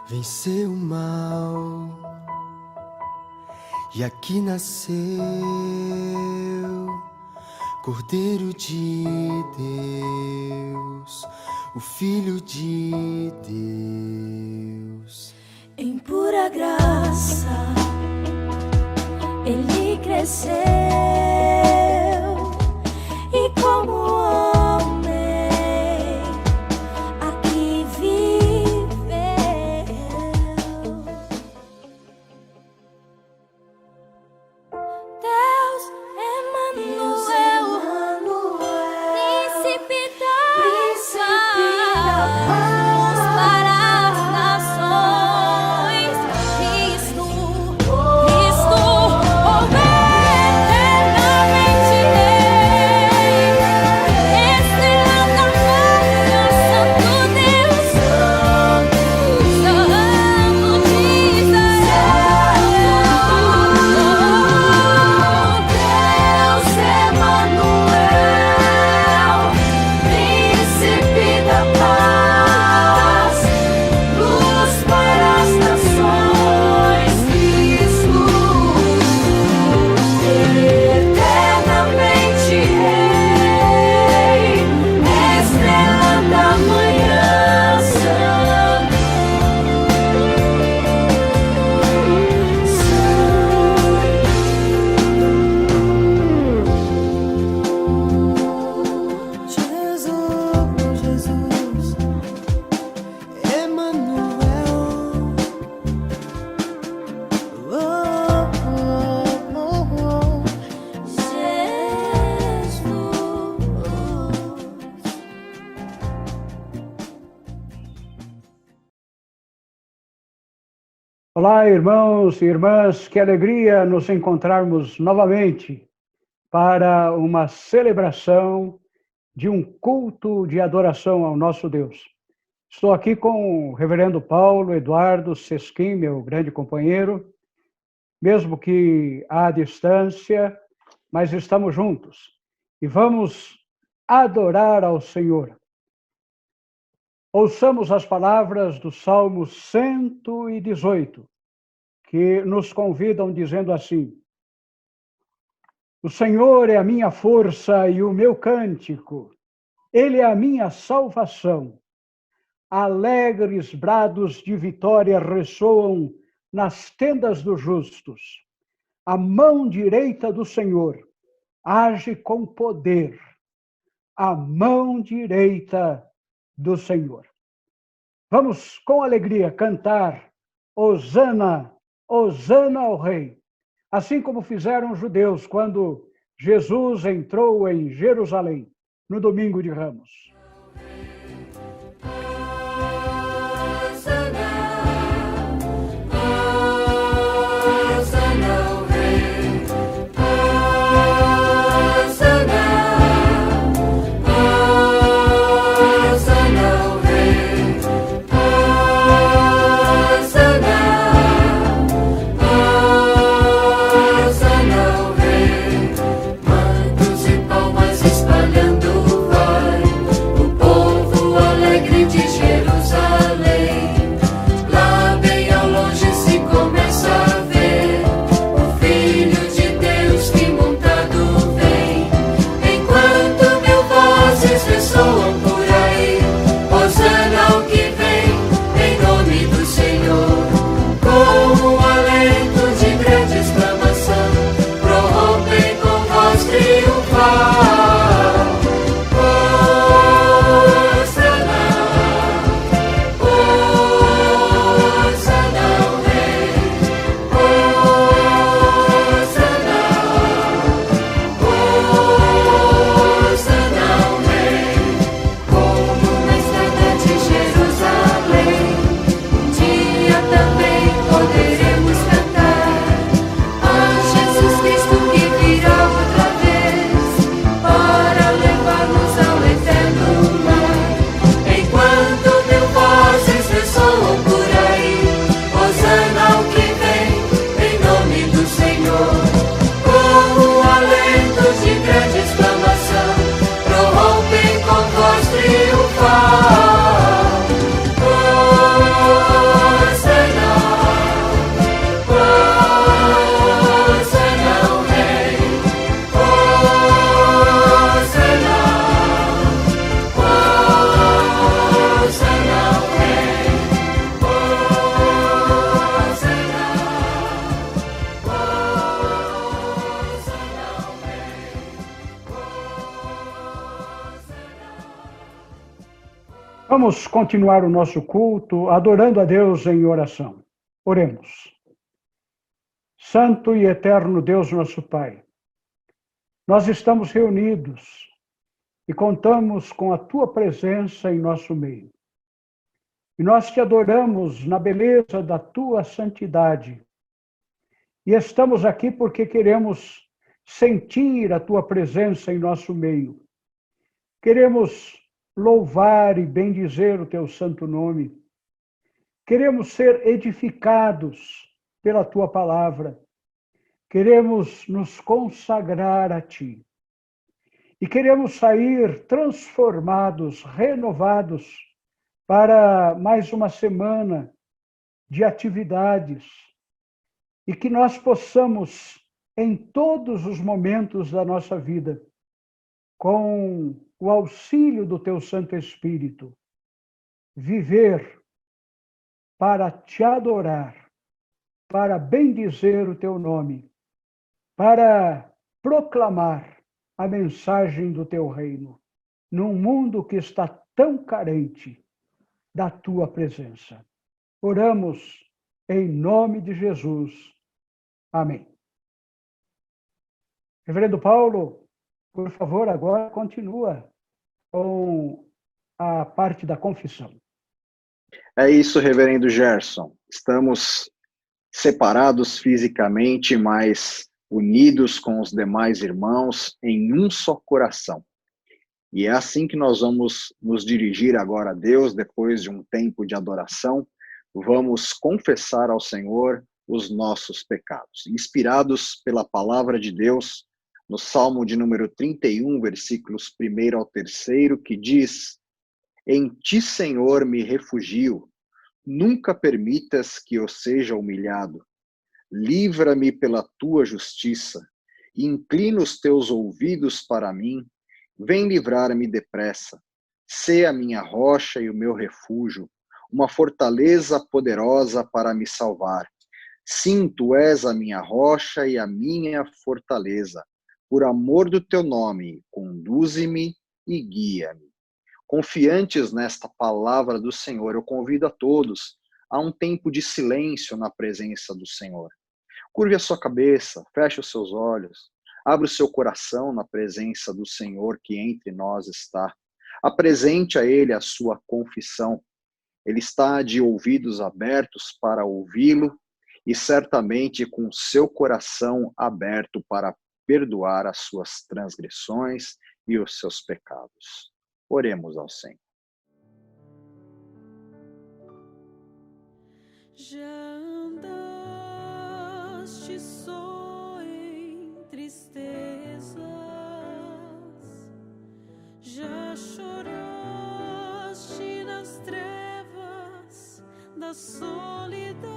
venceu o mal e aqui nasceu Cordeiro de Deus, o Filho de Deus. Em pura graça ele cresceu e como homem aqui viveu. Deus Emanuel, Príncipe da paz para as nações. Cristo, eternamente Rei, estrela da manhã, Santo Deus, Santo de Deus Emanuel, Príncipe da paz, luz para as nações. Cristo, eternamente Rei, estrela da manhã, Santo. Jesus, Emanuel, oh, oh, oh, oh. Jesus. Olá, irmãos e irmãs, que alegria nos encontrarmos novamente para uma celebração de um culto de adoração ao nosso Deus. Estou aqui com o reverendo Paulo Eduardo Sesquim, meu grande companheiro, mesmo que à distância, mas estamos juntos e vamos adorar ao Senhor. Ouçamos as palavras do Salmo 118, que nos convidam dizendo assim: o Senhor é a minha força e o meu cântico, Ele é a minha salvação. Alegres brados de vitória ressoam nas tendas dos justos. A mão direita do Senhor age com poder. A mão direita do Senhor. Vamos com alegria cantar Hosana, Hosana ao Rei, assim como fizeram os judeus quando Jesus entrou em Jerusalém no domingo de Ramos. Mantos e palmas espalhando vai. Vamos continuar o nosso culto adorando a Deus em oração. Oremos. Santo e eterno Deus, nosso Pai, nós estamos reunidos e contamos com a Tua presença em nosso meio. E nós te adoramos na beleza da Tua santidade. E estamos aqui porque queremos sentir a Tua presença em nosso meio. Queremos louvar e bendizer o Teu santo nome. Queremos ser edificados pela Tua palavra. Queremos nos consagrar a Ti. E queremos sair transformados, renovados, para mais uma semana de atividades. E que nós possamos, em todos os momentos da nossa vida, com o auxílio do Teu Santo Espírito, viver para Te adorar, para bendizer o Teu nome, para proclamar a mensagem do Teu reino, num mundo que está tão carente da Tua presença. Oramos em nome de Jesus. Amém. Reverendo Paulo, por favor, agora continua com a parte da confissão. É isso, reverendo Gerson. Estamos separados fisicamente, mas unidos com os demais irmãos em um só coração. E é assim que nós vamos nos dirigir agora a Deus, depois de um tempo de adoração. Vamos confessar ao Senhor os nossos pecados. Inspirados pela palavra de Deus, no Salmo de número 31, versículos 1 ao 3, que diz: Em Ti, Senhor, me refugio, nunca permitas que eu seja humilhado. Livra-me pela Tua justiça, inclina os Teus ouvidos para mim, vem livrar-me depressa. Sê a minha rocha e o meu refúgio, uma fortaleza poderosa para me salvar. Sim, Tu és a minha rocha e a minha fortaleza. Por amor do Teu nome, conduze-me e guia-me. Confiantes nesta palavra do Senhor, eu convido a todos a um tempo de silêncio na presença do Senhor. Curve a sua cabeça, feche os seus olhos, abra o seu coração na presença do Senhor que entre nós está. Apresente a Ele a sua confissão. Ele está de ouvidos abertos para ouvi-lo e certamente com seu coração aberto para perdoar as suas transgressões e os seus pecados. Oremos ao Senhor. Já andaste só em tristezas, já choraste nas trevas da solidão,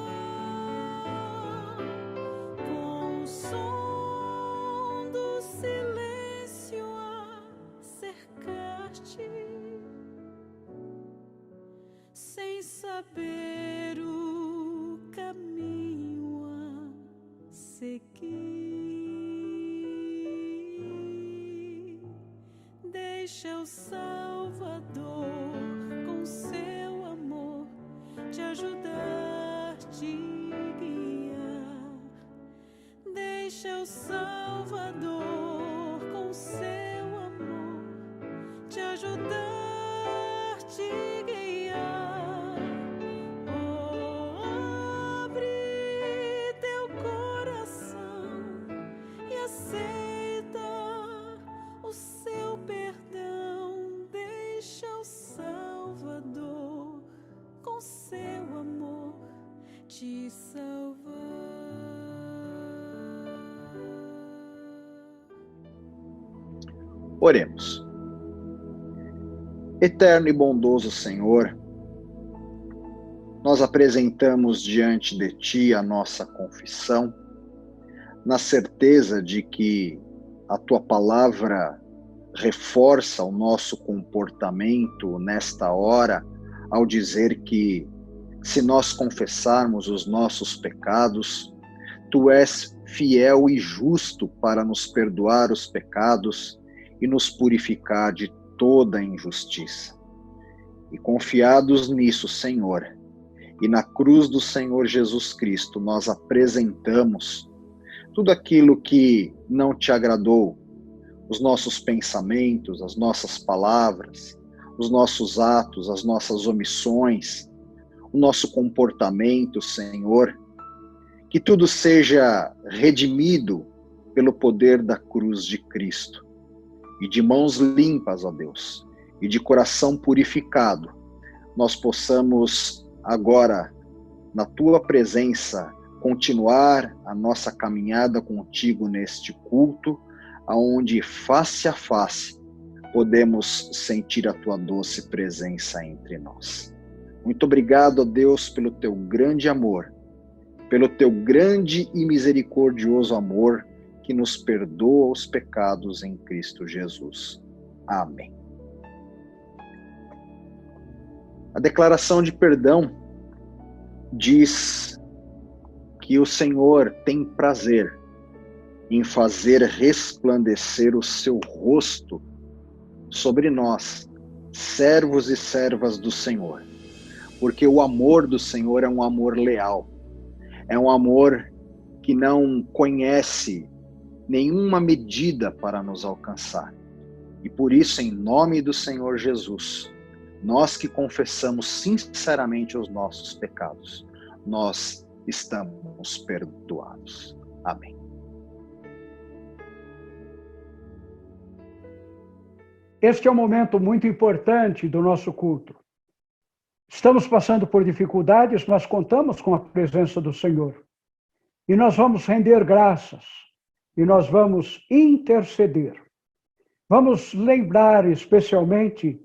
com o som do silêncio a cercar-te, sem saber o caminho a seguir. Deixa o Salvador com seu amor te ajudar, te guiar. Deixa o Salvador com seu amor te ajudar, te guiar. Oh, abre teu coração e aceita o seu perdão. Deixa o Salvador com seu amor te salvar. Oremos. Eterno e bondoso Senhor, nós apresentamos diante de Ti a nossa confissão, na certeza de que a Tua palavra reforça o nosso comportamento nesta hora, ao dizer que, se nós confessarmos os nossos pecados, Tu és fiel e justo para nos perdoar os pecados e nos purificar de toda injustiça. E confiados nisso, Senhor, e na cruz do Senhor Jesus Cristo, nós apresentamos tudo aquilo que não te agradou, os nossos pensamentos, as nossas palavras, os nossos atos, as nossas omissões, o nosso comportamento, Senhor, que tudo seja redimido pelo poder da cruz de Cristo. E de mãos limpas, ó Deus, e de coração purificado, nós possamos agora, na Tua presença, continuar a nossa caminhada contigo neste culto, aonde face a face podemos sentir a Tua doce presença entre nós. Muito obrigado, ó Deus, pelo Teu grande amor, pelo Teu grande e misericordioso amor que nos perdoa os pecados em Cristo Jesus. Amém. A declaração de perdão diz que o Senhor tem prazer em fazer resplandecer o seu rosto sobre nós, servos e servas do Senhor. Porque o amor do Senhor é um amor leal, é um amor que não conhece nenhuma medida para nos alcançar. E por isso, em nome do Senhor Jesus, nós que confessamos sinceramente os nossos pecados, nós estamos perdoados. Amém. Este é um momento muito importante do nosso culto. Estamos passando por dificuldades, mas contamos com a presença do Senhor. E nós vamos render graças, e nós vamos interceder. Vamos lembrar especialmente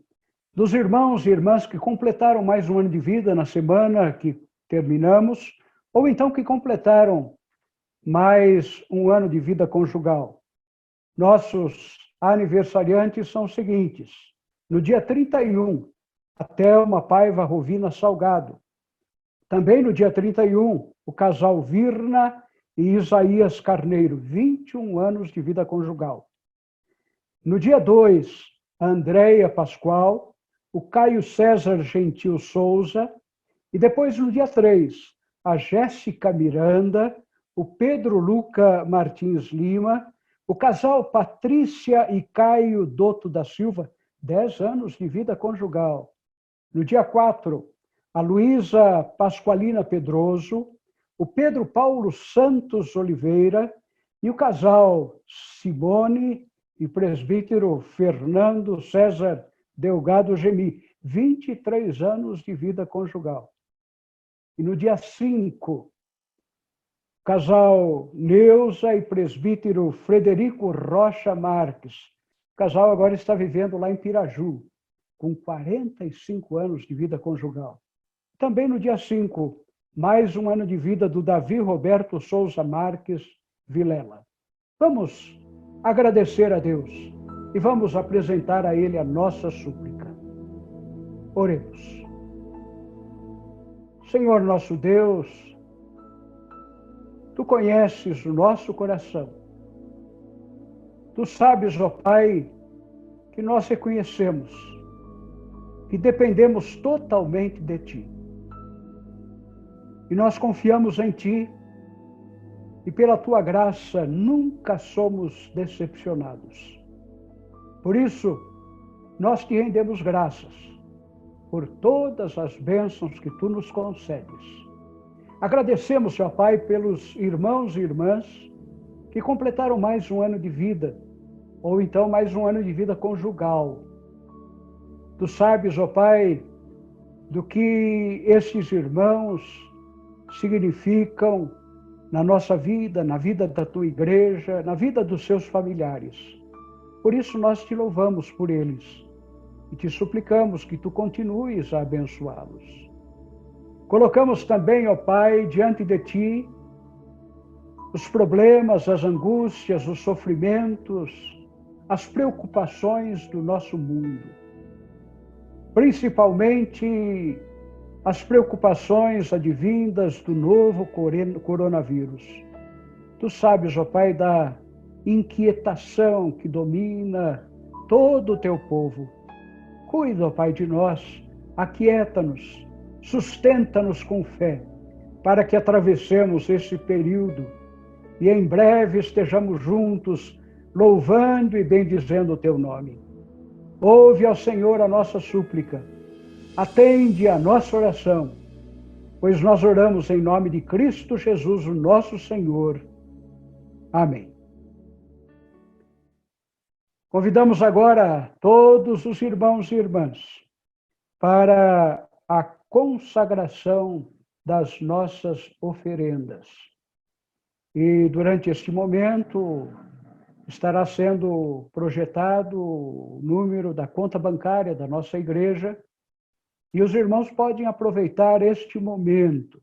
dos irmãos e irmãs que completaram mais um ano de vida na semana que terminamos, ou então que completaram mais um ano de vida conjugal. Nossos aniversariantes são os seguintes: no dia 31, a Thelma Paiva Rovina Salgado. Também no dia 31, o casal Virna e Isaías Carneiro, 21 anos de vida conjugal. No dia 2, a Andréia Pascoal, o Caio César Gentil Souza, e depois no dia 3, a Jéssica Miranda, o Pedro Luca Martins Lima, o casal Patrícia e Caio Dotto da Silva, 10 anos de vida conjugal. No dia 4, a Luísa Pasqualina Pedroso, o Pedro Paulo Santos Oliveira e o casal Simone e presbítero Fernando César Delgado Gemi, 23 anos de vida conjugal. E no dia 5, casal Neuza e presbítero Frederico Rocha Marques. O casal agora está vivendo lá em Piraju, com 45 anos de vida conjugal. Também no dia 5, mais um ano de vida do Davi Roberto Souza Marques Vilela. Vamos agradecer a Deus e vamos apresentar a Ele a nossa súplica. Oremos. Senhor nosso Deus, Tu conheces o nosso coração. Tu sabes, ó Pai, que nós reconhecemos que dependemos totalmente de Ti. E nós confiamos em Ti e pela Tua graça nunca somos decepcionados. Por isso, nós Te rendemos graças por todas as bênçãos que Tu nos concedes. Agradecemos, ó Pai, pelos irmãos e irmãs que completaram mais um ano de vida, ou então mais um ano de vida conjugal. Tu sabes, ó Pai, do que esses irmãos significam na nossa vida, na vida da Tua igreja, na vida dos seus familiares. Por isso nós Te louvamos por eles e Te suplicamos que Tu continues a abençoá-los. Colocamos também, ó Pai, diante de Ti os problemas, as angústias, os sofrimentos, as preocupações do nosso mundo. Principalmente as preocupações advindas do novo coronavírus. Tu sabes, ó Pai, da inquietação que domina todo o Teu povo. Cuida, ó Pai, de nós, aquieta-nos, sustenta-nos com fé, para que atravessemos esse período e em breve estejamos juntos, louvando e bendizendo o teu nome. Ouve ao Senhor a nossa súplica, atende a nossa oração, pois nós oramos em nome de Cristo Jesus, o nosso Senhor. Amém. Convidamos agora todos os irmãos e irmãs para a consagração das nossas oferendas. E durante este momento estará sendo projetado o número da conta bancária da nossa igreja, e os irmãos podem aproveitar este momento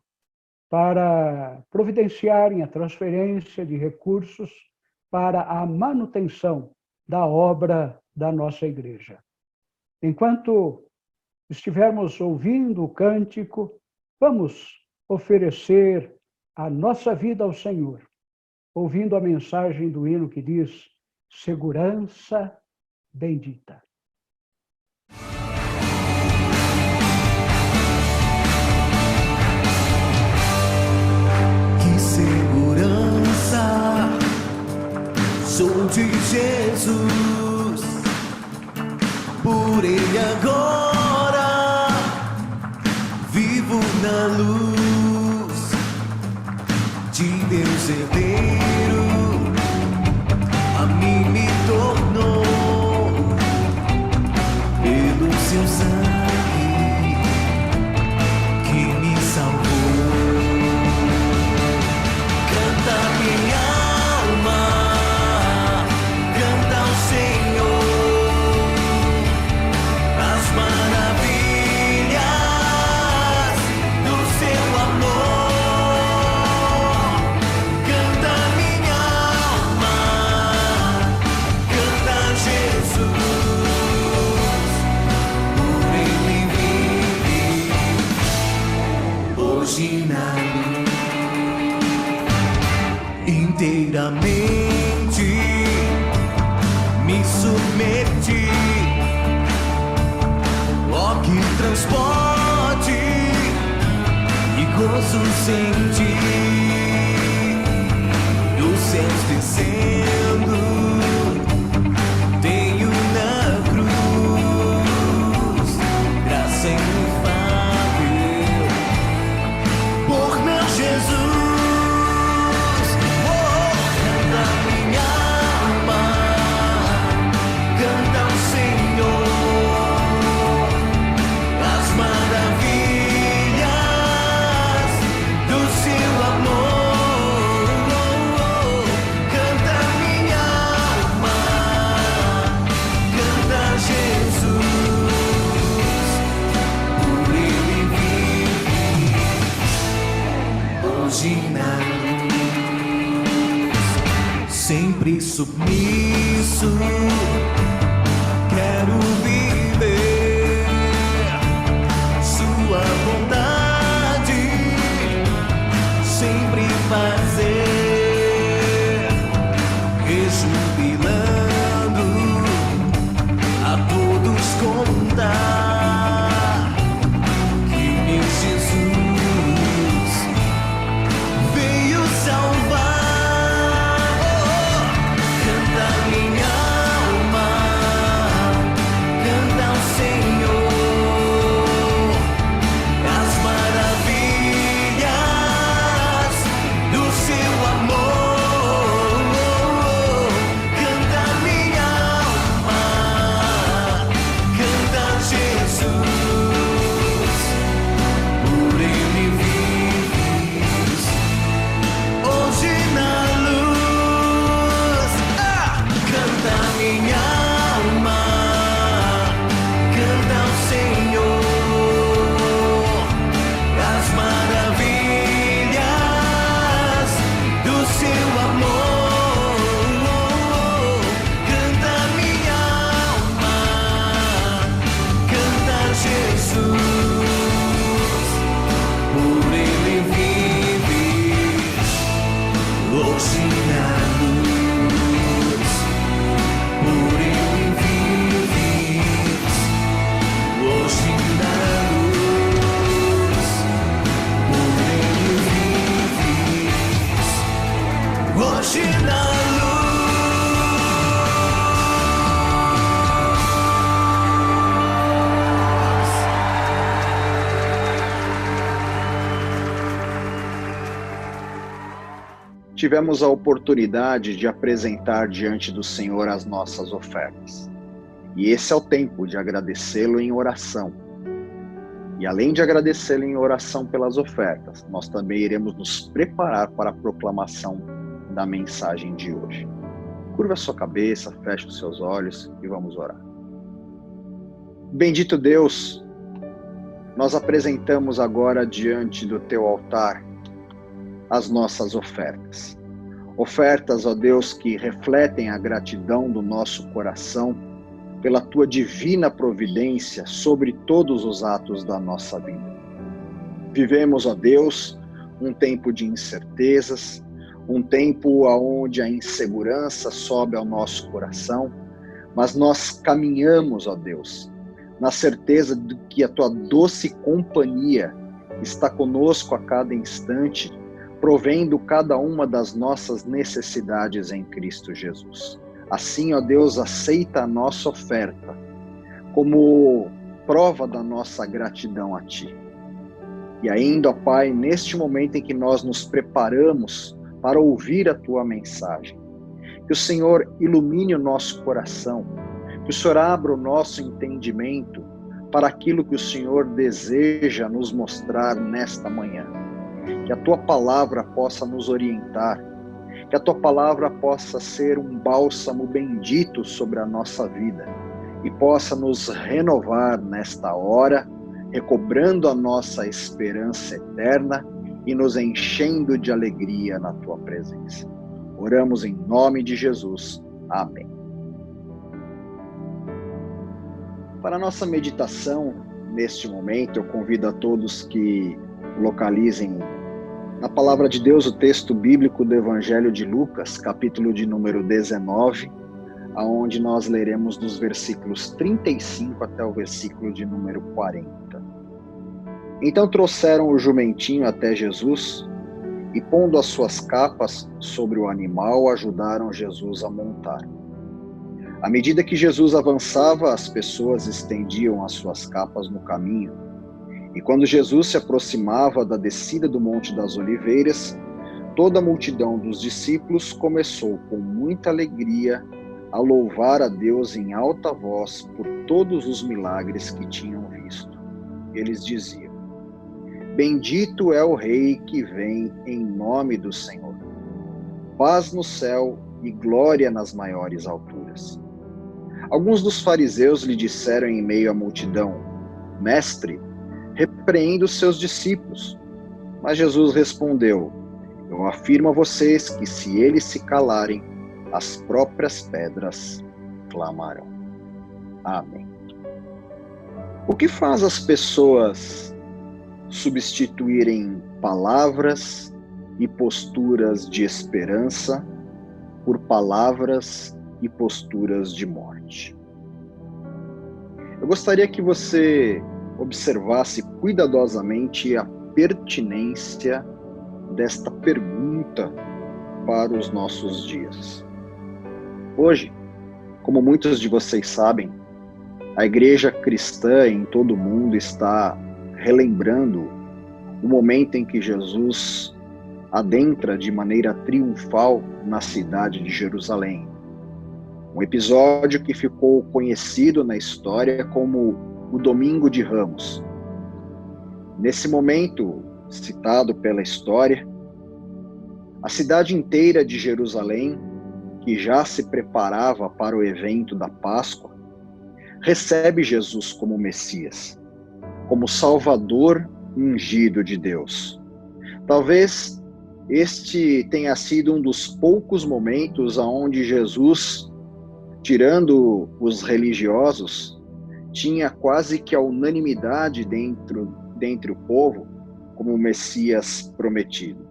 para providenciarem a transferência de recursos para a manutenção da obra da nossa igreja. Enquanto estivermos ouvindo o cântico, vamos oferecer a nossa vida ao Senhor, ouvindo a mensagem do hino que diz: segurança bendita. Que segurança sou de Jesus, por Ele agora vivo na luz de Deus herdeiro, a mim me tornou pelo seu sangue que me salvou. Canta minha alma, canta ao Senhor as maravilhas do seu amor. Canta minha alma, canta Jesus, por Ele vive hoje na luz. Inteiramente me submeti, ó que transporte e gozo senti dos céus descendo, tenho na cruz graça inefável por meu Jesus. Canta minha alma, canta ao Senhor as maravilhas do seu amor. Canta minha alma, canta Jesus, por Ele vive hoje na luz. Sempre submisso, quero viver sua vontade, sempre fazer, rejubilando, a todos contar que meu Jesus veio salvar. Canta minha tivemos a oportunidade de apresentar diante do Senhor as nossas ofertas. E esse é o tempo de agradecê-lo em oração. E além de agradecê-lo em oração pelas ofertas, nós também iremos nos preparar para a proclamação da mensagem de hoje. Curva a sua cabeça, feche os seus olhos e vamos orar. Bendito Deus, nós apresentamos agora diante do teu altar as nossas ofertas. Ofertas, ó Deus, que refletem a gratidão do nosso coração pela tua divina providência sobre todos os atos da nossa vida. Vivemos, ó Deus, um tempo de incertezas, um tempo onde a insegurança sobe ao nosso coração, mas nós caminhamos, ó Deus, na certeza de que a tua doce companhia está conosco a cada instante, provendo cada uma das nossas necessidades em Cristo Jesus. Assim, ó Deus, aceita a nossa oferta como prova da nossa gratidão a Ti. E ainda, ó Pai, neste momento em que nós nos preparamos para ouvir a Tua mensagem, que o Senhor ilumine o nosso coração, que o Senhor abra o nosso entendimento para aquilo que o Senhor deseja nos mostrar nesta manhã. Que a Tua palavra possa nos orientar, que a Tua palavra possa ser um bálsamo bendito sobre a nossa vida e possa nos renovar nesta hora, recobrando a nossa esperança eterna e nos enchendo de alegria na Tua presença. Oramos em nome de Jesus. Amém. Para a nossa meditação, neste momento, eu convido a todos que localizem na palavra de Deus o texto bíblico do Evangelho de Lucas, capítulo de número 19, aonde nós leremos dos versículos 35 até o versículo de número 40. Então trouxeram o jumentinho até Jesus e, pondo as suas capas sobre o animal, ajudaram Jesus a montar. À medida que Jesus avançava, as pessoas estendiam as suas capas no caminho. E quando Jesus se aproximava da descida do Monte das Oliveiras, toda a multidão dos discípulos começou com muita alegria a louvar a Deus em alta voz por todos os milagres que tinham visto. Eles diziam: Bendito é o Rei que vem em nome do Senhor. Paz no céu e glória nas maiores alturas. Alguns dos fariseus lhe disseram em meio à multidão: Mestre, repreenda os seus discípulos. Mas Jesus respondeu: Eu afirmo a vocês que se eles se calarem, as próprias pedras clamarão. Amém. O que faz as pessoas substituírem palavras e posturas de esperança por palavras e posturas de morte? Eu gostaria que você observasse cuidadosamente a pertinência desta pergunta para os nossos dias. Hoje, como muitos de vocês sabem, a igreja cristã em todo o mundo está relembrando o momento em que Jesus adentra de maneira triunfal na cidade de Jerusalém. Um episódio que ficou conhecido na história como o Domingo de Ramos. Nesse momento, citado pela história, a cidade inteira de Jerusalém, que já se preparava para o evento da Páscoa, recebe Jesus como Messias, como Salvador ungido de Deus. Talvez este tenha sido um dos poucos momentos onde Jesus, tirando os religiosos, tinha quase que a unanimidade dentre o povo como o Messias prometido.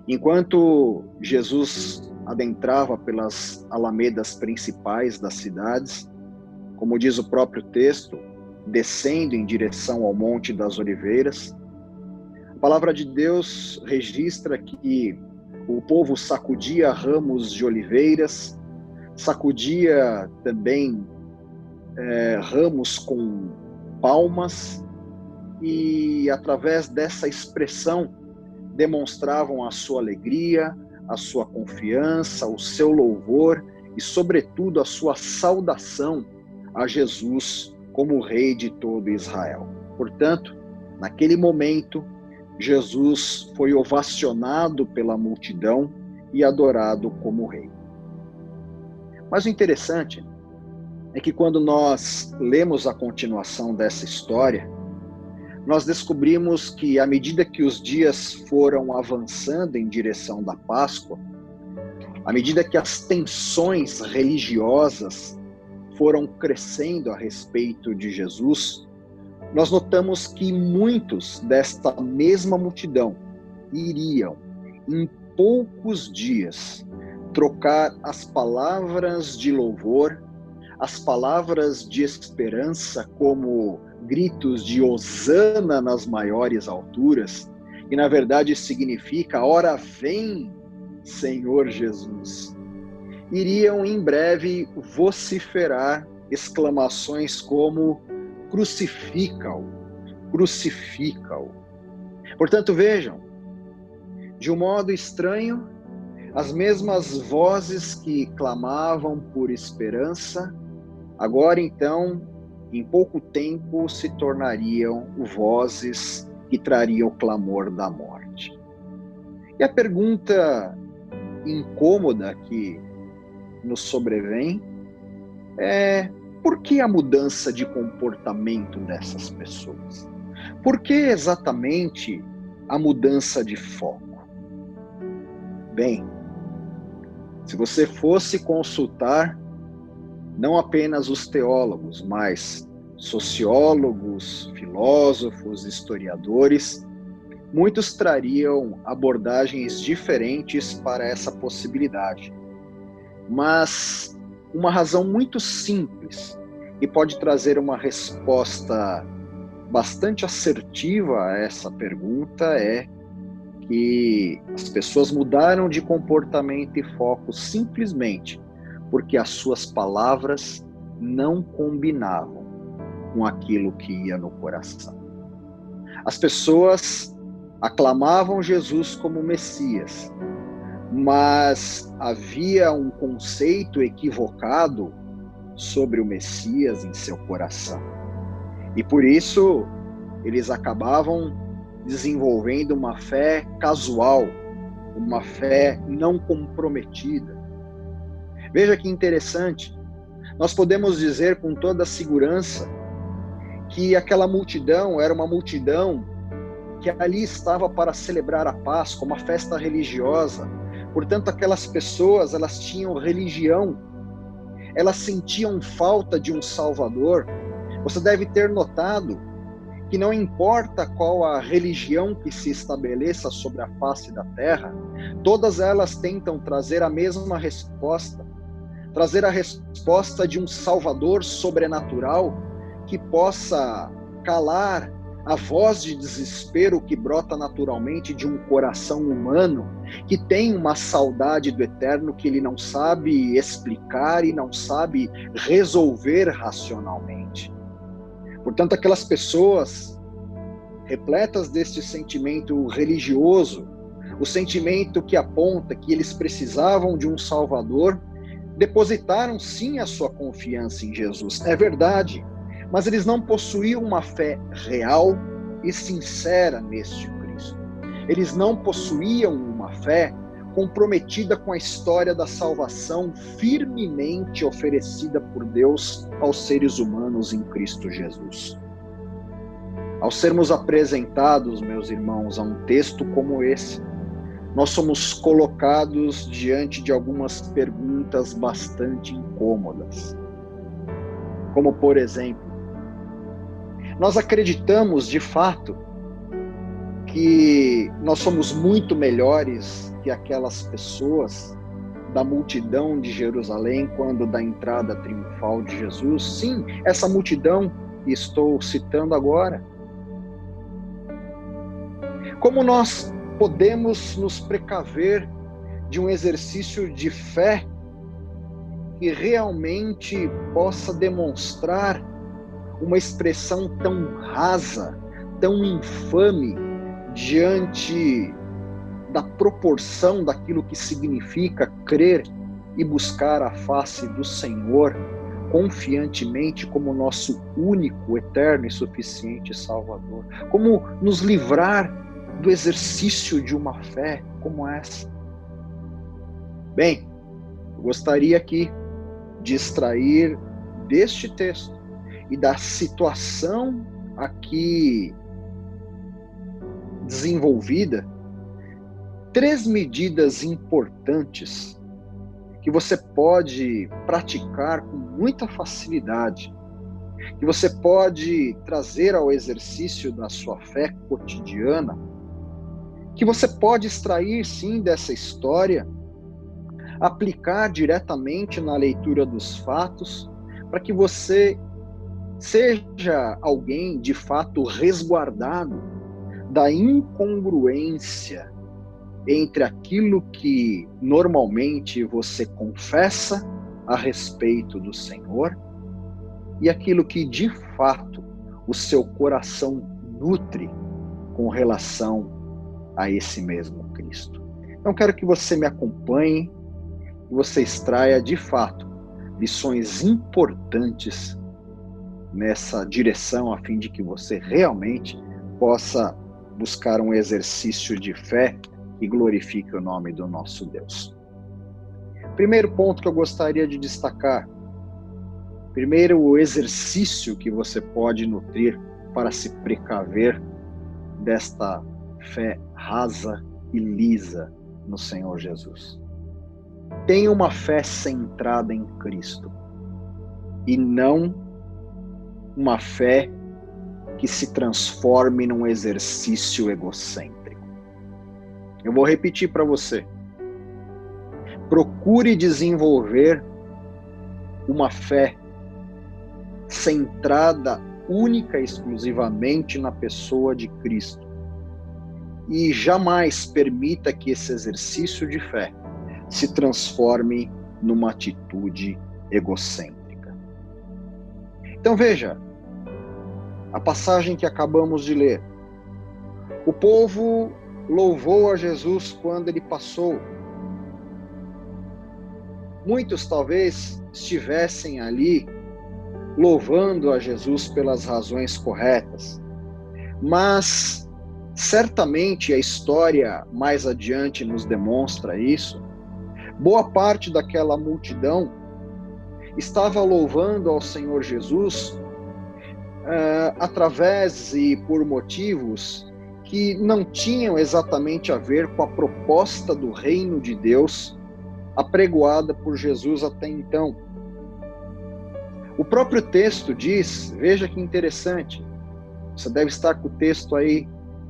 Enquanto Jesus adentrava pelas alamedas principais das cidades, como diz o próprio texto, descendo em direção ao Monte das Oliveiras, a palavra de Deus registra que o povo sacudia ramos de oliveiras, sacudia também ramos com palmas, e através dessa expressão demonstravam a sua alegria, a sua confiança, o seu louvor e, sobretudo, a sua saudação a Jesus como Rei de todo Israel. Portanto, naquele momento, Jesus foi ovacionado pela multidão e adorado como Rei. Mas o interessante é que quando nós lemos a continuação dessa história, nós descobrimos que, à medida que os dias foram avançando em direção da Páscoa, à medida que as tensões religiosas foram crescendo a respeito de Jesus, nós notamos que muitos desta mesma multidão iriam, em poucos dias, trocar as palavras de louvor, as palavras de esperança, como gritos de hosana nas maiores alturas, e na verdade significa, ora vem, Senhor Jesus. Iriam em breve vociferar exclamações como crucifica-o, crucifica-o. Portanto, vejam, de um modo estranho, as mesmas vozes que clamavam por esperança, agora então, em pouco tempo, se tornariam vozes que trariam o clamor da morte. E a pergunta incômoda que nos sobrevém é: por que a mudança de comportamento dessas pessoas? Por que exatamente a mudança de foco? Bem, se você fosse consultar não apenas os teólogos, mas sociólogos, filósofos, historiadores, muitos trariam abordagens diferentes para essa possibilidade. Mas uma razão muito simples e pode trazer uma resposta bastante assertiva a essa pergunta é que as pessoas mudaram de comportamento e foco simplesmente porque as suas palavras não combinavam com aquilo que ia no coração. As pessoas aclamavam Jesus como Messias, mas havia um conceito equivocado sobre o Messias em seu coração. E por isso, eles acabavam desenvolvendo uma fé casual, uma fé não comprometida. Veja que interessante, nós podemos dizer com toda segurança que aquela multidão era uma multidão que ali estava para celebrar a Páscoa, uma festa religiosa. Portanto, aquelas pessoas, elas tinham religião, elas sentiam falta de um Salvador. Você deve ter notado que não importa qual a religião que se estabeleça sobre a face da terra, todas elas tentam trazer a mesma resposta, trazer a resposta de um Salvador sobrenatural que possa calar a voz de desespero que brota naturalmente de um coração humano que tem uma saudade do eterno que ele não sabe explicar e não sabe resolver racionalmente. Portanto, aquelas pessoas repletas deste sentimento religioso, o sentimento que aponta que eles precisavam de um Salvador, depositaram sim a sua confiança em Jesus. É verdade, mas eles não possuíam uma fé real e sincera neste Cristo. Eles não possuíam uma fé comprometida com a história da salvação firmemente oferecida por Deus aos seres humanos em Cristo Jesus. Ao sermos apresentados, meus irmãos, a um texto como esse, nós somos colocados diante de algumas perguntas bastante incômodas. Como, por exemplo, nós acreditamos de fato que nós somos muito melhores que aquelas pessoas da multidão de Jerusalém quando da entrada triunfal de Jesus? Sim, essa multidão que estou citando agora. Como nós podemos nos precaver de um exercício de fé que realmente possa demonstrar uma expressão tão rasa, tão infame diante da proporção daquilo que significa crer e buscar a face do Senhor confiantemente como nosso único, eterno e suficiente Salvador. Como nos livrar do exercício de uma fé como essa. Bem, eu gostaria aqui de extrair deste texto e da situação aqui desenvolvida 3 medidas importantes que você pode praticar com muita facilidade, que você pode trazer ao exercício da sua fé cotidiana, que você pode extrair sim dessa história, aplicar diretamente na leitura dos fatos, para que você seja alguém de fato resguardado da incongruência entre aquilo que normalmente você confessa a respeito do Senhor e aquilo que de fato o seu coração nutre com relação a esse mesmo Cristo. Então quero que você me acompanhe e você extraia de fato lições importantes nessa direção, a fim de que você realmente possa buscar um exercício de fé que glorifique o nome do nosso Deus. Primeiro ponto que eu gostaria de destacar. Primeiro, o exercício que você pode nutrir para se precaver desta fé rasa e lisa no Senhor Jesus. Tenha uma fé centrada em Cristo e não uma fé que se transforme num exercício egocêntrico. Eu vou repetir para você. Procure desenvolver uma fé centrada única e exclusivamente na pessoa de Cristo. E jamais permita que esse exercício de fé se transforme numa atitude egocêntrica. Então veja, a passagem que acabamos de ler. O povo louvou a Jesus quando ele passou. Muitos talvez estivessem ali louvando a Jesus pelas razões corretas, mas certamente a história mais adiante nos demonstra isso. Boa parte daquela multidão estava louvando ao Senhor Jesus através e por motivos que não tinham exatamente a ver com a proposta do reino de Deus apregoada por Jesus até então. O próprio texto diz, veja que interessante, você deve estar com o texto aí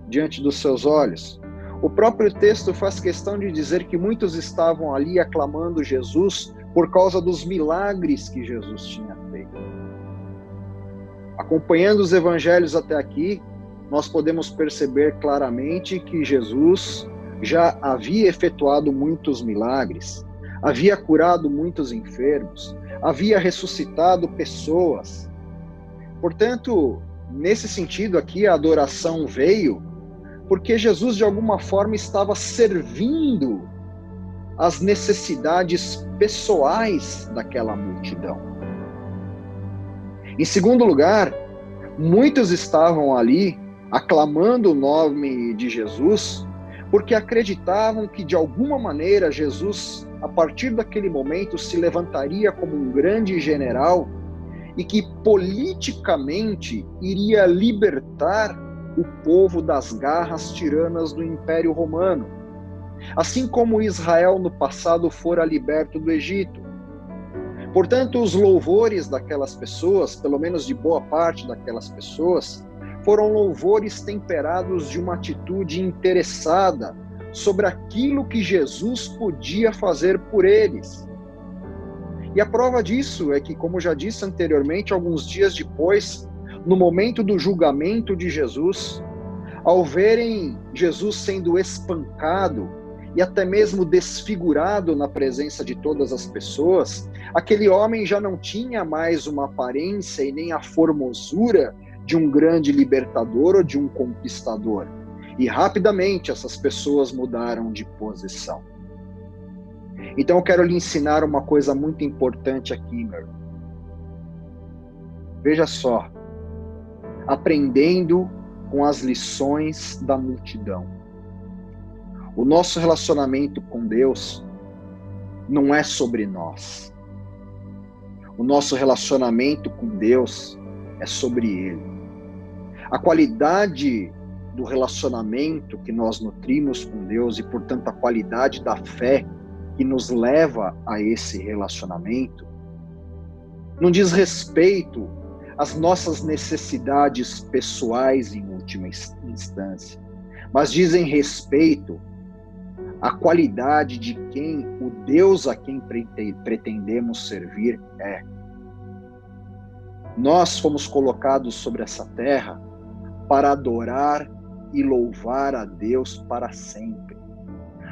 diante dos seus olhos. O próprio texto faz questão de dizer que muitos estavam ali aclamando Jesus por causa dos milagres que Jesus tinha feito. Acompanhando os evangelhos até aqui, nós podemos perceber claramente que Jesus já havia efetuado muitos milagres, havia curado muitos enfermos, havia ressuscitado pessoas. Portanto, nesse sentido aqui, a adoração veio porque Jesus, de alguma forma, estava servindo as necessidades pessoais daquela multidão. Em segundo lugar, muitos estavam ali aclamando o nome de Jesus porque acreditavam que, de alguma maneira, Jesus, a partir daquele momento, se levantaria como um grande general e que politicamente iria libertar o povo das garras tiranas do Império Romano, assim como Israel no passado fora liberto do Egito. Portanto, os louvores daquelas pessoas, pelo menos de boa parte daquelas pessoas, foram louvores temperados de uma atitude interessada sobre aquilo que Jesus podia fazer por eles. E a prova disso é que, como já disse anteriormente, alguns dias depois, no momento do julgamento de Jesus, ao verem Jesus sendo espancado e até mesmo desfigurado na presença de todas as pessoas, aquele homem já não tinha mais uma aparência e nem a formosura de um grande libertador ou de um conquistador. E rapidamente essas pessoas mudaram de posição. Então eu quero lhe ensinar uma coisa muito importante aqui, meu irmão. Veja só, aprendendo com as lições da multidão. O nosso relacionamento com Deus não é sobre nós. O nosso relacionamento com Deus é sobre Ele. A qualidade do relacionamento que nós nutrimos com Deus e, portanto, a qualidade da fé que nos leva a esse relacionamento não diz respeito às nossas necessidades pessoais em última instância, mas dizem respeito à qualidade de quem o Deus a quem pretendemos servir é. Nós fomos colocados sobre essa terra para adorar e louvar a Deus para sempre.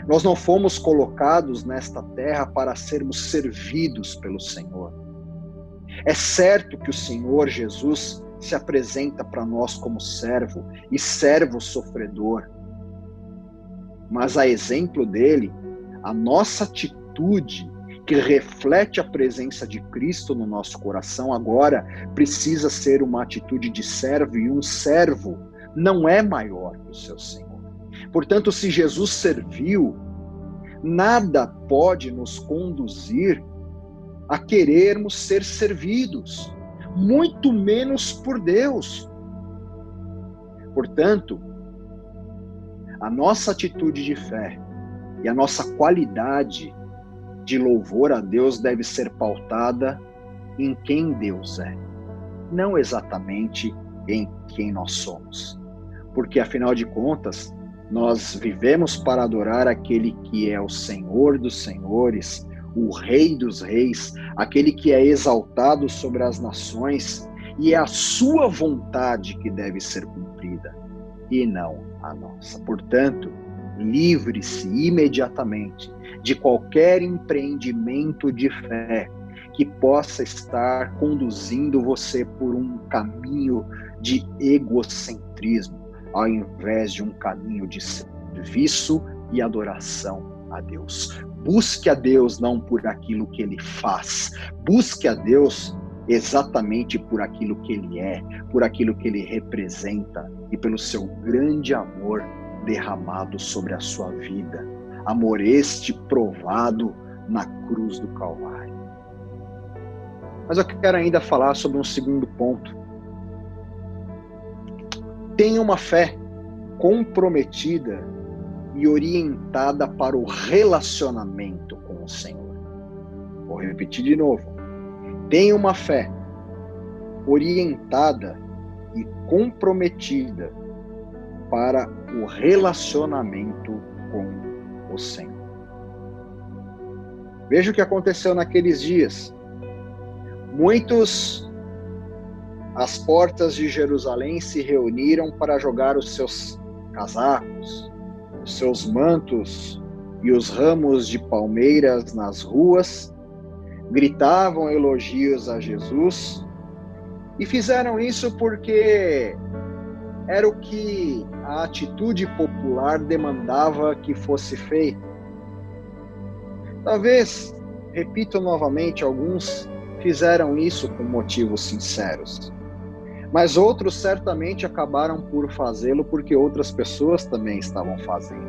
Nós não fomos colocados nesta terra para sermos servidos pelo Senhor. É certo que o Senhor Jesus se apresenta para nós como servo e servo sofredor. Mas a exemplo dele, a nossa atitude que reflete a presença de Cristo no nosso coração agora precisa ser uma atitude de servo, e um servo não é maior que o seu Senhor. Portanto, se Jesus serviu, nada pode nos conduzir a querermos ser servidos, muito menos por Deus. Portanto, a nossa atitude de fé e a nossa qualidade de louvor a Deus deve ser pautada em quem Deus é, não exatamente em quem nós somos. Porque, afinal de contas, nós vivemos para adorar aquele que é o Senhor dos senhores, o Rei dos reis, aquele que é exaltado sobre as nações, e é a sua vontade que deve ser cumprida, e não a nossa. Portanto, livre-se imediatamente de qualquer empreendimento de fé que possa estar conduzindo você por um caminho de egocentrismo, ao invés de um caminho de serviço e adoração a Deus. Busque a Deus não por aquilo que Ele faz, busque a Deus exatamente por aquilo que Ele é, por aquilo que Ele representa e pelo seu grande amor derramado sobre a sua vida. Amor este provado na cruz do Calvário. Mas eu quero ainda falar sobre um segundo ponto. Tenha uma fé comprometida e orientada para o relacionamento com o Senhor. Vou repetir de novo. Tenha uma fé orientada e comprometida para o relacionamento com o Senhor. Veja o que aconteceu naqueles dias. Muitos às portas de Jerusalém se reuniram para jogar os seus casacos, os seus mantos e os ramos de palmeiras nas ruas, gritavam elogios a Jesus e fizeram isso porque era o que a atitude popular demandava que fosse feito. Talvez, repito novamente, alguns fizeram isso com motivos sinceros. Mas outros certamente acabaram por fazê-lo porque outras pessoas também estavam fazendo.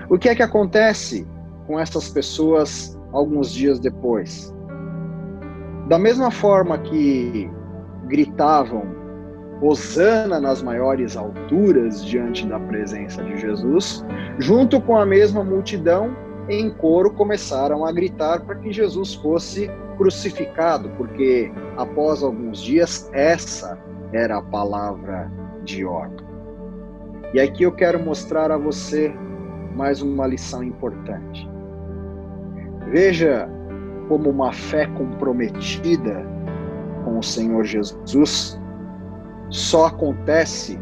O que é que acontece com essas pessoas alguns dias depois? Da mesma forma que gritavam Hosana nas maiores alturas diante da presença de Jesus, junto com a mesma multidão, em coro começaram a gritar para que Jesus fosse crucificado, porque após alguns dias essa era a palavra de ordem. E aqui eu quero mostrar a você mais uma lição importante. Veja como uma fé comprometida com o Senhor Jesus só acontece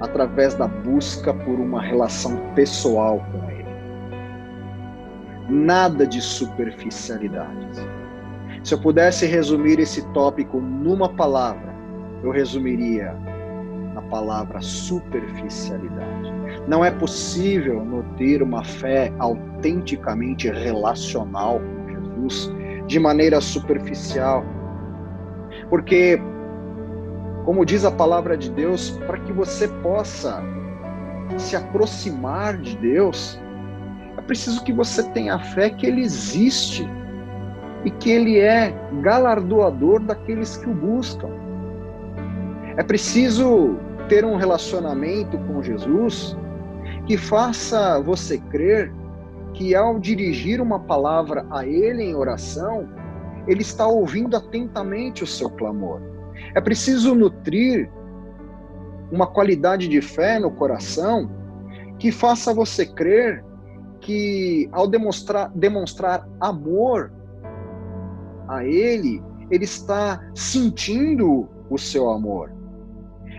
através da busca por uma relação pessoal com Ele. Nada de superficialidades. Se eu pudesse resumir esse tópico numa palavra, eu resumiria na palavra superficialidade. Não é possível nutrir uma fé autenticamente relacional com Jesus de maneira superficial. Porque, como diz a palavra de Deus, para que você possa se aproximar de Deus, é preciso que você tenha fé que Ele existe e que Ele é galardoador daqueles que o buscam. É preciso ter um relacionamento com Jesus que faça você crer que, ao dirigir uma palavra a Ele em oração, Ele está ouvindo atentamente o seu clamor. É preciso nutrir uma qualidade de fé no coração que faça você crer que, ao demonstrar amor a Ele, Ele está sentindo o seu amor.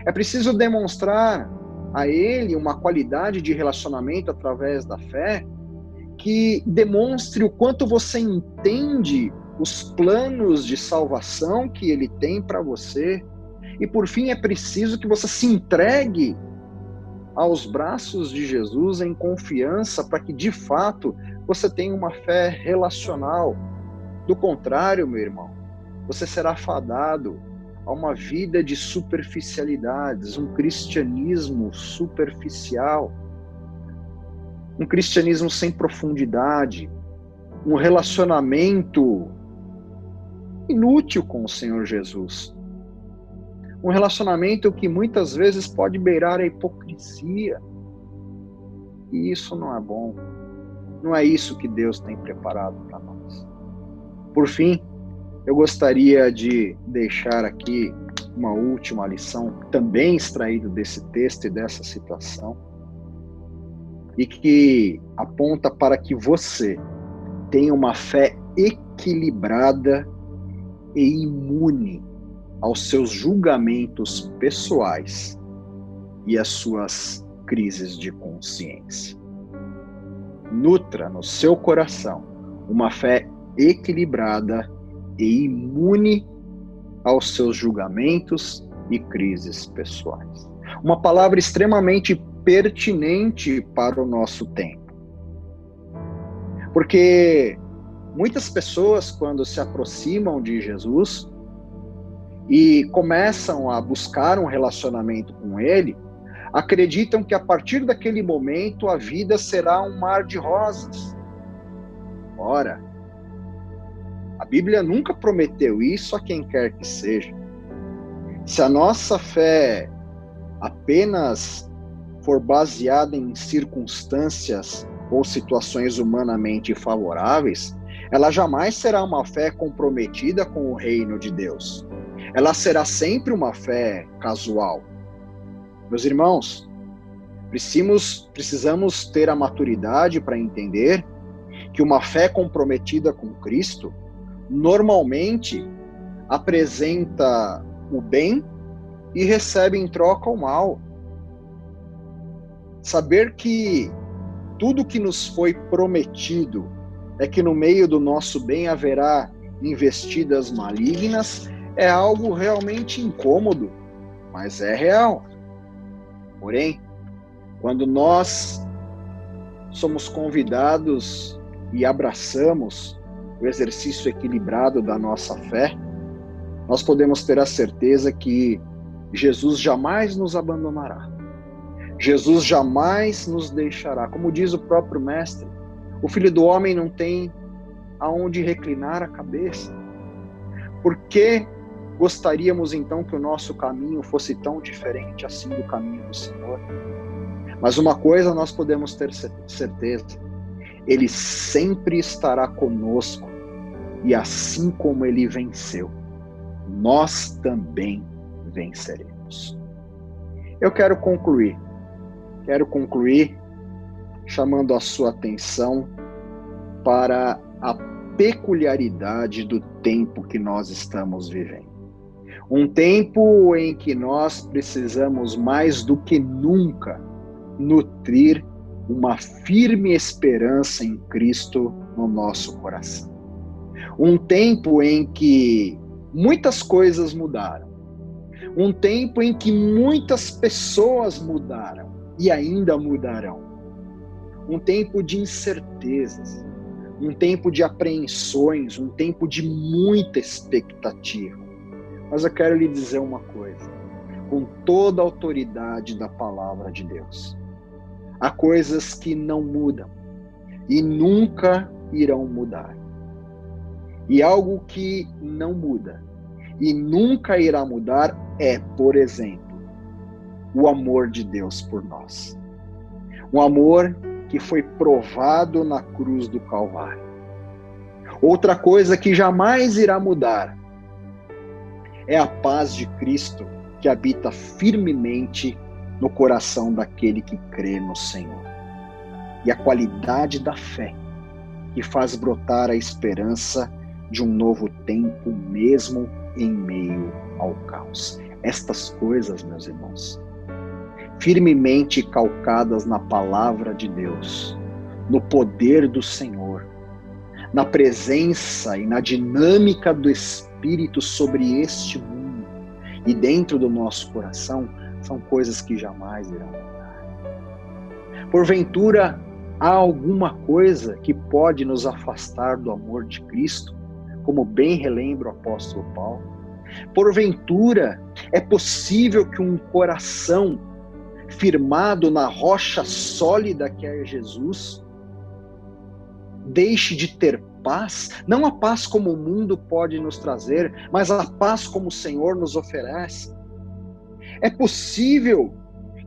É preciso demonstrar a Ele uma qualidade de relacionamento através da fé que demonstre o quanto você entende os planos de salvação que Ele tem para você. E por fim, é preciso que você se entregue aos braços de Jesus em confiança para que, de fato, você tenha uma fé relacional. Do contrário, meu irmão, você será fadado a uma vida de superficialidades, um cristianismo superficial, um cristianismo sem profundidade, um relacionamento inútil com o Senhor Jesus. Um relacionamento que muitas vezes pode beirar a hipocrisia. E isso não é bom. Não é isso que Deus tem preparado para nós. Por fim, eu gostaria de deixar aqui uma última lição, também extraída desse texto e dessa situação, e que aponta para que você tenha uma fé equilibrada e imune aos seus julgamentos pessoais e às suas crises de consciência. Nutra no seu coração uma fé equilibrada e imune aos seus julgamentos e crises pessoais. Uma palavra extremamente pertinente para o nosso tempo. Porque muitas pessoas, quando se aproximam de Jesus e começam a buscar um relacionamento com Ele, acreditam que a partir daquele momento a vida será um mar de rosas. Ora, a Bíblia nunca prometeu isso a quem quer que seja. Se a nossa fé apenas for baseada em circunstâncias ou situações humanamente favoráveis, ela jamais será uma fé comprometida com o reino de Deus. Ela será sempre uma fé casual. Meus irmãos, precisamos ter a maturidade para entender que uma fé comprometida com Cristo normalmente apresenta o bem e recebe em troca o mal. Saber que tudo que nos foi prometido é que no meio do nosso bem haverá investidas malignas é algo realmente incômodo, mas é real. Porém, quando nós somos convidados e abraçamos o exercício equilibrado da nossa fé, nós podemos ter a certeza que Jesus jamais nos abandonará. Jesus jamais nos deixará. Como diz o próprio Mestre, o Filho do Homem não tem aonde reclinar a cabeça. Por que gostaríamos então que o nosso caminho fosse tão diferente assim do caminho do Senhor? Mas uma coisa nós podemos ter certeza: Ele sempre estará conosco, e assim como Ele venceu, nós também venceremos. Eu quero concluir chamando a sua atenção para a peculiaridade do tempo que nós estamos vivendo. Um tempo em que nós precisamos mais do que nunca nutrir uma firme esperança em Cristo no nosso coração. Um tempo em que muitas coisas mudaram. Um tempo em que muitas pessoas mudaram. e ainda mudarão. Um tempo de incertezas, um tempo de apreensões, um tempo de muita expectativa. Mas eu quero lhe dizer uma coisa, com toda a autoridade da palavra de Deus. Há coisas que não mudam e nunca irão mudar. E algo que não muda e nunca irá mudar é, por exemplo, o amor de Deus por nós. Um amor que foi provado na cruz do Calvário. Outra coisa que jamais irá mudar é a paz de Cristo que habita firmemente no coração daquele que crê no Senhor. E a qualidade da fé que faz brotar a esperança de um novo tempo mesmo em meio ao caos. Estas coisas, meus irmãos, firmemente calcadas na palavra de Deus, no poder do Senhor, na presença e na dinâmica do Espírito sobre este mundo e dentro do nosso coração, são coisas que jamais irão mudar. Porventura, há alguma coisa que pode nos afastar do amor de Cristo, como bem relembra o apóstolo Paulo? Porventura, é possível que um coração firmado na rocha sólida que é Jesus deixe de ter paz? Não a paz como o mundo pode nos trazer, mas a paz como o Senhor nos oferece. É possível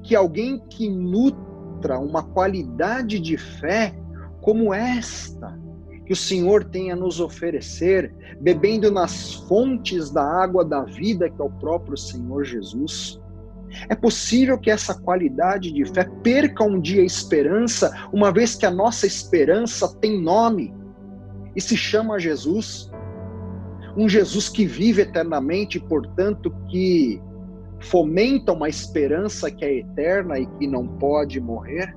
que alguém que nutra uma qualidade de fé como esta, que o Senhor tem a nos oferecer, bebendo nas fontes da água da vida, que é o próprio Senhor Jesus. É possível que essa qualidade de fé perca um dia a esperança, uma vez que a nossa esperança tem nome e se chama Jesus. Um Jesus que vive eternamente, portanto, que fomenta uma esperança que é eterna e que não pode morrer.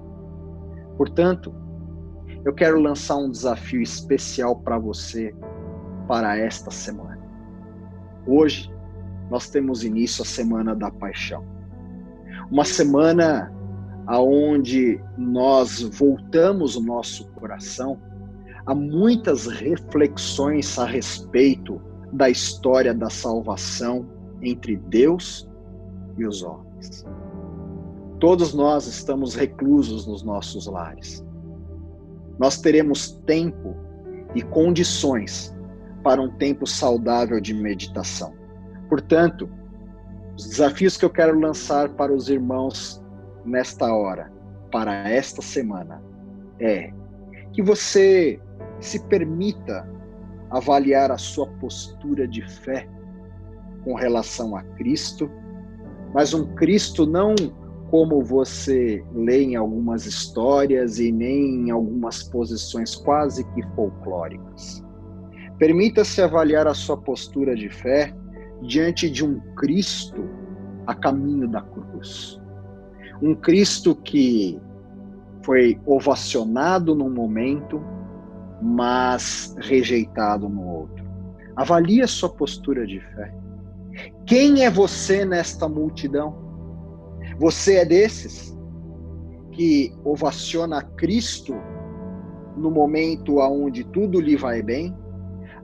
Portanto, eu quero lançar um desafio especial para você para esta semana. Hoje, nós temos início a Semana da Paixão. Uma semana onde nós voltamos o nosso coração a muitas reflexões a respeito da história da salvação entre Deus e os homens. Todos nós estamos reclusos nos nossos lares. Nós teremos tempo e condições para um tempo saudável de meditação. Portanto, os desafios que eu quero lançar para os irmãos nesta hora, para esta semana, é que você se permita avaliar a sua postura de fé com relação a Cristo, mas um Cristo não como você lê em algumas histórias e nem em algumas posições quase que folclóricas. Permita-se avaliar a sua postura de fé diante de um Cristo a caminho da cruz. Um Cristo que foi ovacionado num momento, mas rejeitado no outro. Avalie a sua postura de fé. Quem é você nesta multidão? Você é desses que ovaciona Cristo no momento onde tudo lhe vai bem,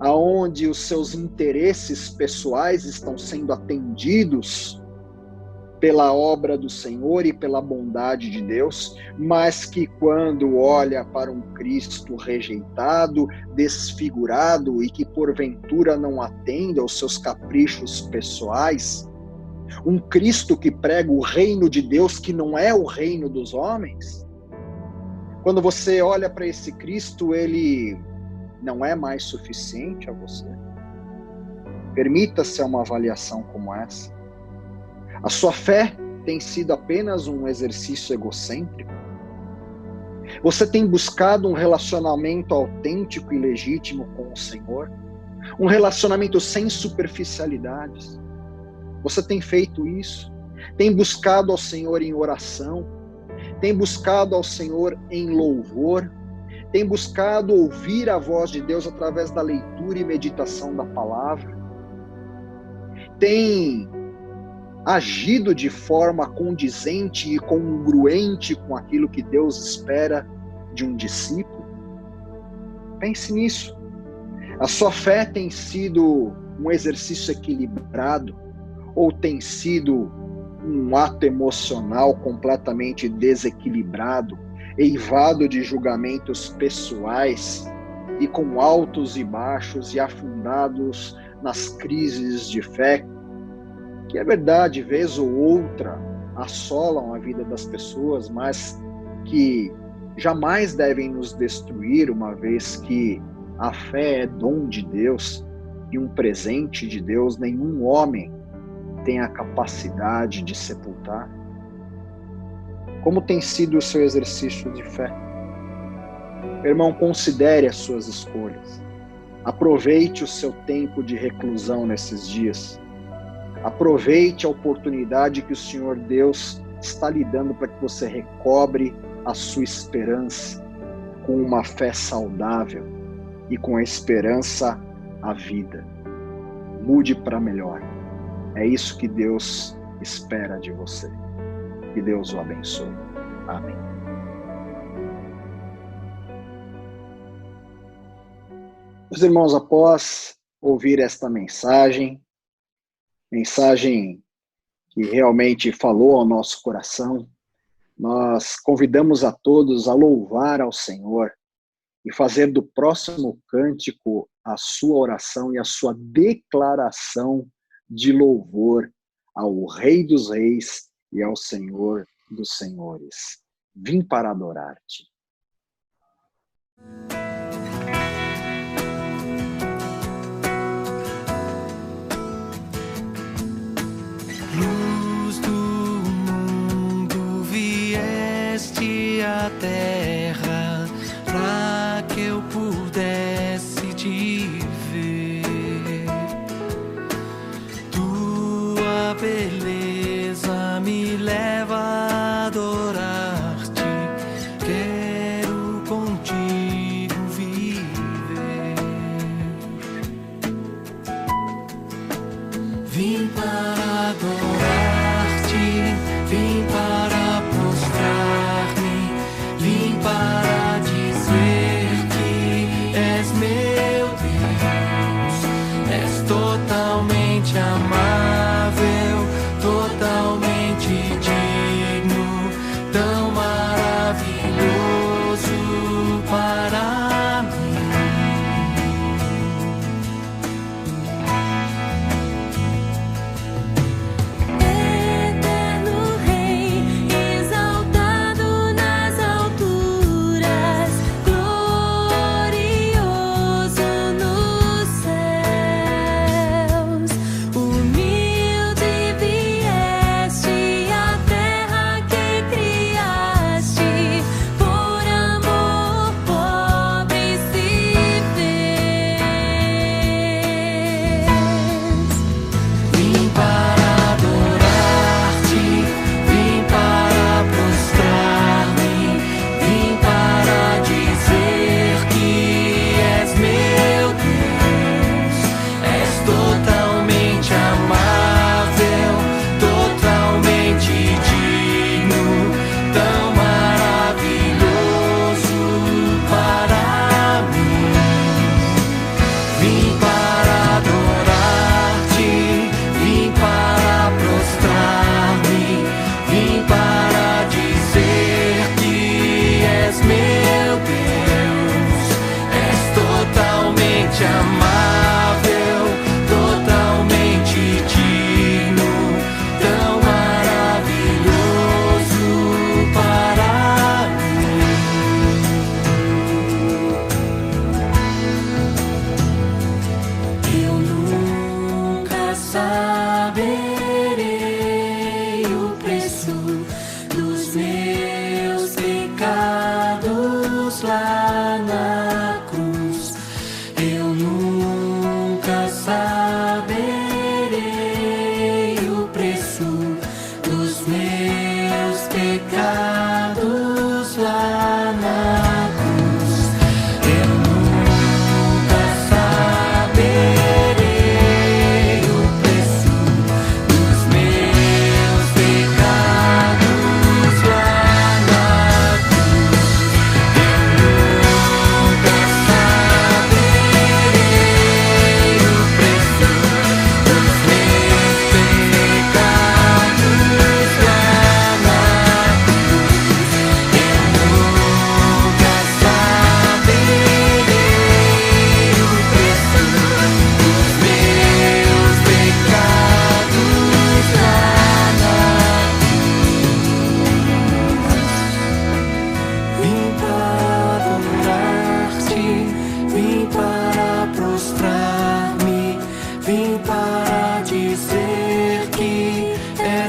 aonde os seus interesses pessoais estão sendo atendidos pela obra do Senhor e pela bondade de Deus, mas que quando olha para um Cristo rejeitado, desfigurado e que porventura não atende aos seus caprichos pessoais, um Cristo que prega o reino de Deus que não é o reino dos homens, quando você olha para esse Cristo, ele não é mais suficiente a você. Permita-se uma avaliação como essa. A sua fé tem sido apenas um exercício egocêntrico? Você tem buscado um relacionamento autêntico e legítimo com o Senhor? Um relacionamento sem superficialidades? Você tem feito isso? Tem buscado ao Senhor em oração? Tem buscado ao Senhor em louvor? Tem buscado ouvir a voz de Deus através da leitura e meditação da palavra? Tem agido de forma condizente e congruente com aquilo que Deus espera de um discípulo? Pense nisso. A sua fé tem sido um exercício equilibrado ou tem sido um ato emocional completamente desequilibrado, eivado de julgamentos pessoais e com altos e baixos e afundados nas crises de fé, que é verdade, vez ou outra, assolam a vida das pessoas, mas que jamais devem nos destruir, uma vez que a fé é dom de Deus e um presente de Deus, nenhum homem tem a capacidade de sepultar. Como tem sido o seu exercício de fé? Irmão, considere as suas escolhas. Aproveite o seu tempo de reclusão nesses dias. Aproveite a oportunidade que o Senhor Deus está lhe dando para que você recobre a sua esperança com uma fé saudável e com a esperança à vida. Mude para melhor. É isso que Deus espera de você. Que Deus o abençoe. Amém. Meus irmãos, após ouvir esta mensagem que realmente falou ao nosso coração, nós convidamos a todos a louvar ao Senhor e fazer do próximo cântico a sua oração e a sua declaração de louvor ao Rei dos Reis e ao Senhor dos Senhores. Vim para adorar-te. Luz do mundo, vieste à terra para que eu pudesse te ver. Tua beleza me leva a adorar-te. Quero contigo viver. Vim para adorar-te, vim para prostrar-me, vim para dizer que és meu Deus, és totalmente amável, totalmente digno, tão maravilhoso para mim. Eterno Rei,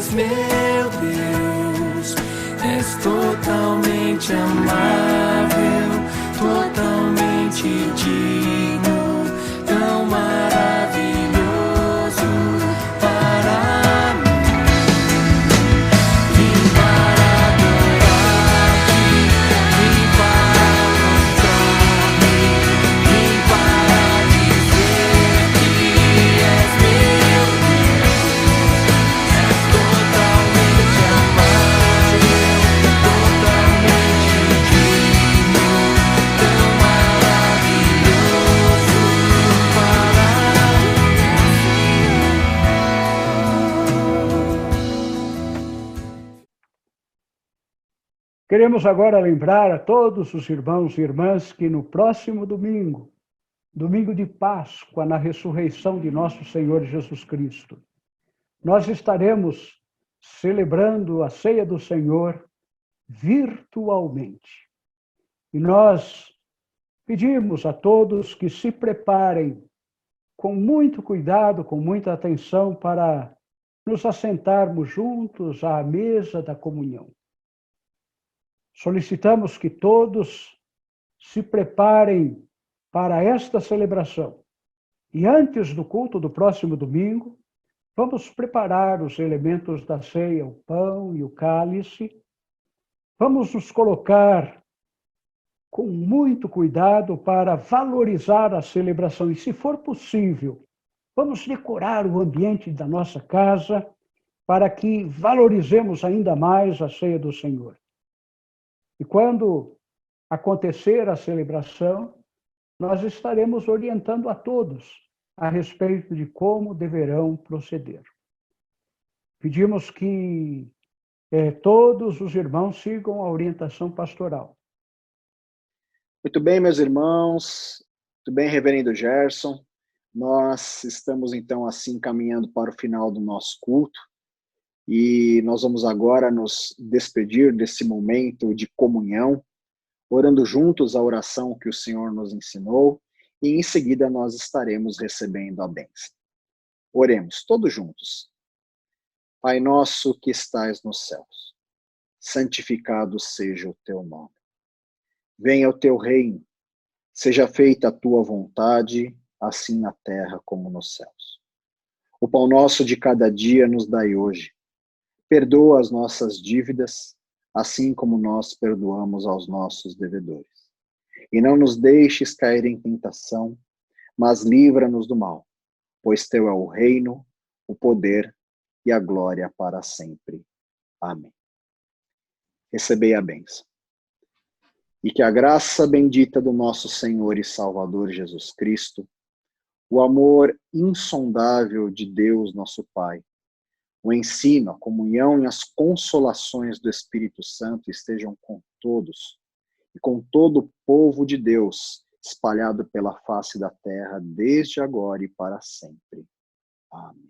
és meu Deus, és totalmente amável, totalmente digno, tão maravilhoso para mim. Vim para adorar-te, vim para mostrar-me, vim para dizer que és meu Deus, és totalmente amável, totalmente digno, tão maravilhoso para Queremos agora lembrar a todos os irmãos e irmãs que no próximo domingo, domingo de Páscoa, na ressurreição de nosso Senhor Jesus Cristo, nós estaremos celebrando a ceia do Senhor virtualmente. E nós pedimos a todos que se preparem com muito cuidado, com muita atenção, para nos assentarmos juntos à mesa da comunhão. Solicitamos que todos se preparem para esta celebração. E antes do culto do próximo domingo, vamos preparar os elementos da ceia, o pão e o cálice. Vamos nos colocar com muito cuidado para valorizar a celebração. E, se for possível, vamos decorar o ambiente da nossa casa para que valorizemos ainda mais a ceia do Senhor. E quando acontecer a celebração, nós estaremos orientando a todos a respeito de como deverão proceder. Pedimos que todos os irmãos sigam a orientação pastoral. Muito bem, meus irmãos. Muito bem, reverendo Gerson. Nós estamos, então, assim, caminhando para o final do nosso culto. E nós vamos agora nos despedir desse momento de comunhão, orando juntos a oração que o Senhor nos ensinou, e em seguida nós estaremos recebendo a bênção. Oremos todos juntos. Pai nosso que estais nos céus, santificado seja o teu nome. Venha o teu reino, seja feita a tua vontade, assim na terra como nos céus. O pão nosso de cada dia nos dai hoje. Perdoa as nossas dívidas, assim como nós perdoamos aos nossos devedores. E não nos deixes cair em tentação, mas livra-nos do mal, pois teu é o reino, o poder e a glória para sempre. Amém. Recebei a bênção. E que a graça bendita do nosso Senhor e Salvador Jesus Cristo, o amor insondável de Deus nosso Pai, o ensino, a comunhão e as consolações do Espírito Santo estejam com todos e com todo o povo de Deus, espalhado pela face da terra, desde agora e para sempre. Amém.